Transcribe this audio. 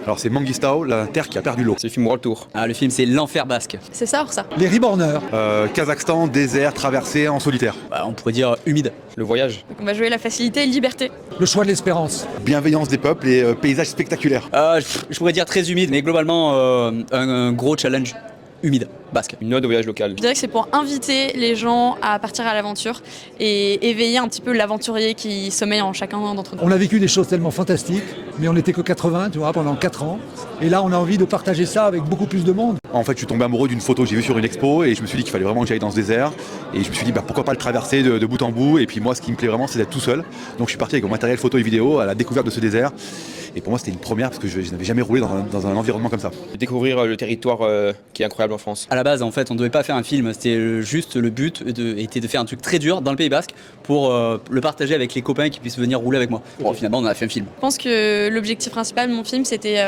Alors c'est Manguistao, la terre qui a perdu l'eau. C'est le film World Tour. Ah, le film, c'est L'Enfer Basque. C'est ça ou ça? Les Reborners. Kazakhstan, désert, traversée en solitaire. Bah, on pourrait dire humide. Le voyage. Donc on va jouer la facilité et liberté. Le choix de l'espérance. Bienveillance des peuples et paysages spectaculaires. Je pourrais dire très humide, mais globalement, un gros challenge humide, basque. Une ode au voyage local. Je dirais que c'est pour inviter les gens à partir à l'aventure et éveiller un petit peu l'aventurier qui sommeille en chacun d'entre nous. On a vécu des choses tellement fantastiques, mais on n'était que 80, tu vois, pendant 4 ans. Et là, on a envie de partager ça avec beaucoup plus de monde. En fait, je suis tombé amoureux d'une photo que j'ai vue sur une expo et je me suis dit qu'il fallait vraiment que j'aille dans ce désert. Et je me suis dit, pourquoi pas le traverser de bout en bout. Et puis moi, ce qui me plaît vraiment, c'est d'être tout seul. Donc je suis parti avec mon matériel photo et vidéo à la découverte de ce désert. Et pour moi, c'était une première parce que je n'avais jamais roulé dans un environnement comme ça. Découvrir le territoire qui est incroyable en France. À la base, en fait, on ne devait pas faire un film, c'était juste le but était de faire un truc très dur dans le Pays Basque pour le partager avec les copains qui puissent venir rouler avec moi. Bon, finalement, on a fait un film. Je pense que l'objectif principal de mon film, c'était